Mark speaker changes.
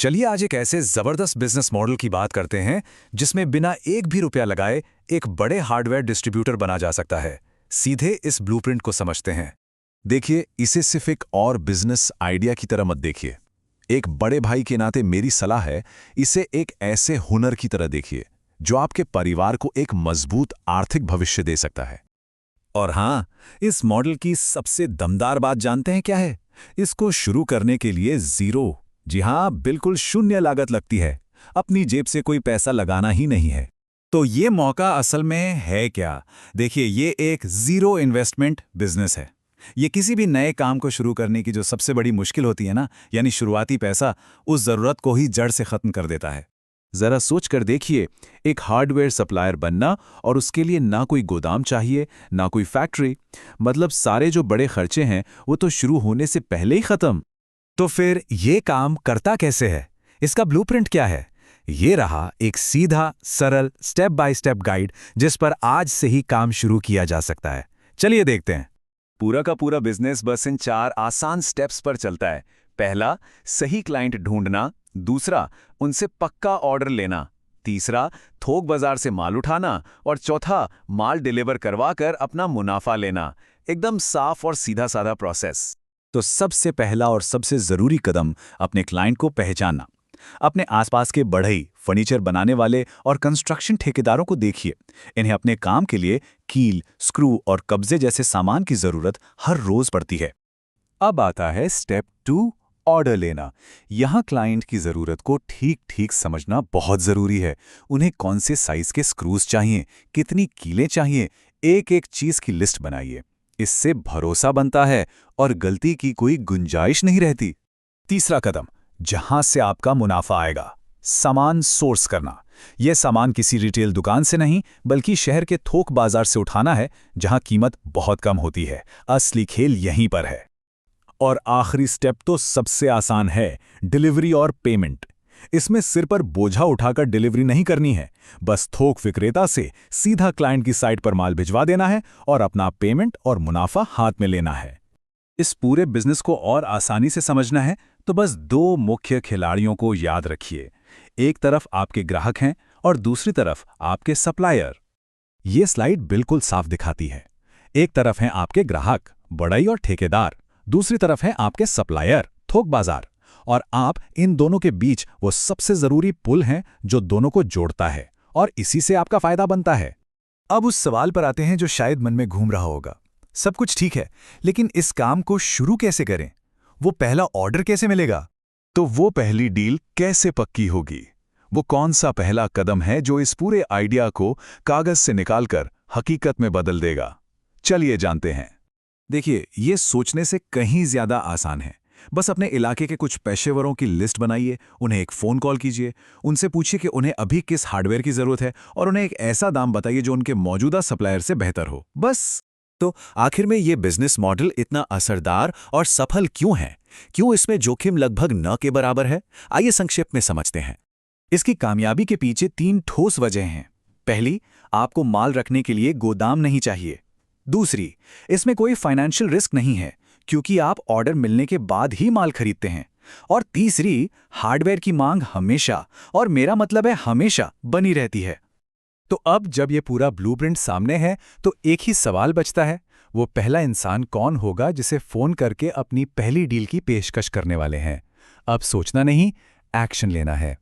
Speaker 1: चलिए आज एक ऐसे जबरदस्त बिजनेस मॉडल की बात करते हैं जिसमें बिना एक भी रुपया लगाए एक बड़े हार्डवेयर डिस्ट्रीब्यूटर बना जा सकता है। सीधे इस ब्लूप्रिंट को समझते हैं।
Speaker 2: देखिए, इसे सिर्फ एक और बिजनेस आइडिया की तरह मत देखिए। एक बड़े भाई के नाते मेरी सलाह है, इसे एक ऐसे हुनर की तरह देखिए जो आपके परिवार को एक मजबूत आर्थिक भविष्य दे सकता है।
Speaker 1: और हाँ, इस मॉडल की सबसे दमदार बात जानते हैं क्या है? इसको शुरू करने के लिए जीरो, जी हाँ, बिल्कुल शून्य लागत लगती है। अपनी जेब से कोई पैसा लगाना ही नहीं है। तो ये मौका असल में है क्या? देखिए, ये एक जीरो इन्वेस्टमेंट बिजनेस है। ये किसी भी नए काम को शुरू करने की जो सबसे बड़ी मुश्किल होती है ना, यानी शुरुआती पैसा, उस जरूरत को ही जड़ से खत्म कर देता है।
Speaker 2: जरा सोच कर देखिए, एक हार्डवेयर सप्लायर बनना और उसके लिए ना कोई गोदाम चाहिए, ना कोई फैक्ट्री। मतलब सारे जो बड़े खर्चे हैं वो तो शुरू होने से पहले ही खत्म।
Speaker 1: तो फिर ये काम करता कैसे है? इसका ब्लूप्रिंट क्या है? ये रहा एक सीधा, सरल, स्टेप बाय स्टेप गाइड जिस पर आज से ही काम शुरू किया जा सकता है। चलिए देखते हैं। पूरा का पूरा बिजनेस बस इन 4 आसान स्टेप्स पर चलता है। पहला, सही क्लाइंट ढूंढना। दूसरा, उनसे पक्का ऑर्डर लेना। तीसरा, थोक बाजार से माल उठाना। और चौथा, माल डिलीवर करवाकर अपना मुनाफा लेना। एकदम साफ और सीधा साधा प्रोसेस। तो सबसे पहला और सबसे जरूरी कदम अपने क्लाइंट को पहचानना। अपने आसपास के बढ़ई, फर्नीचर बनाने वाले और कंस्ट्रक्शन ठेकेदारों को देखिए। इन्हें अपने काम के लिए कील, स्क्रू और कब्जे जैसे सामान की जरूरत हर रोज पड़ती है। अब आता है स्टेप 2, ऑर्डर लेना। यहाँ क्लाइंट की जरूरत को ठीक ठीक समझना बहुत जरूरी है। उन्हें कौन से साइज के स्क्रूज चाहिए, कितनी कीलें चाहिए, एक एक चीज की लिस्ट बनाइए। इससे भरोसा बनता है और गलती की कोई गुंजाइश नहीं रहती। तीसरा कदम, जहां से आपका मुनाफा आएगा, सामान सोर्स करना। यह सामान किसी रिटेल दुकान से नहीं, बल्कि शहर के थोक बाजार से उठाना है, जहां कीमत बहुत कम होती है। असली खेल यहीं पर है। और आखिरी स्टेप तो सबसे आसान है, डिलीवरी और पेमेंट। इसमें सिर पर बोझा उठाकर डिलीवरी नहीं करनी है, बस थोक विक्रेता से सीधा क्लाइंट की साइट पर माल भिजवा देना है और अपना पेमेंट और मुनाफा हाथ में लेना है। इस पूरे बिजनेस को और आसानी से समझना है तो बस 2 मुख्य खिलाड़ियों को याद रखिए। एक तरफ आपके ग्राहक हैं और दूसरी तरफ आपके सप्लायर। ये स्लाइड बिल्कुल साफ दिखाती है। एक तरफ हैं आपके ग्राहक, बढ़ई और ठेकेदार। दूसरी तरफ है आपके सप्लायर, थोक बाजार। और आप इन दोनों के बीच वो सबसे जरूरी पुल हैं जो दोनों को जोड़ता है, और इसी से आपका फायदा बनता है। अब उस सवाल पर आते हैं जो शायद मन में घूम रहा होगा। सब कुछ ठीक है, लेकिन इस काम को शुरू कैसे करें? वो पहला ऑर्डर कैसे मिलेगा?
Speaker 2: तो वो पहली डील कैसे पक्की होगी? वो कौन सा पहला कदम है जो इस पूरे आइडिया को कागज से निकालकर हकीकत में बदल देगा? चलिए जानते हैं।
Speaker 1: देखिए, ये सोचने से कहीं ज्यादा आसान है। बस अपने इलाके के कुछ पेशेवरों की लिस्ट बनाइए, उन्हें एक फ़ोन कॉल कीजिए, उनसे पूछिए कि उन्हें अभी किस हार्डवेयर की ज़रूरत है और उन्हें एक ऐसा दाम बताइए जो उनके मौजूदा सप्लायर से बेहतर हो। बस। तो आखिर में ये बिजनेस मॉडल इतना असरदार और सफल क्यों है? क्यों इसमें जोखिम लगभग न के बराबर है? आइए संक्षेप में समझते हैं। इसकी कामयाबी के पीछे 3 ठोस वजह हैं। पहली, आपको माल रखने के लिए गोदाम नहीं चाहिए। दूसरी, इसमें कोई फाइनेंशियल रिस्क नहीं है, क्योंकि आप ऑर्डर मिलने के बाद ही माल खरीदते हैं। और तीसरी, हार्डवेयर की मांग हमेशा, और मेरा मतलब है हमेशा, बनी रहती है। तो अब जब ये पूरा ब्लूप्रिंट सामने है तो एक ही सवाल बचता है, वो पहला इंसान कौन होगा जिसे फोन करके अपनी पहली डील की पेशकश करने वाले हैं? अब सोचना नहीं, एक्शन लेना है।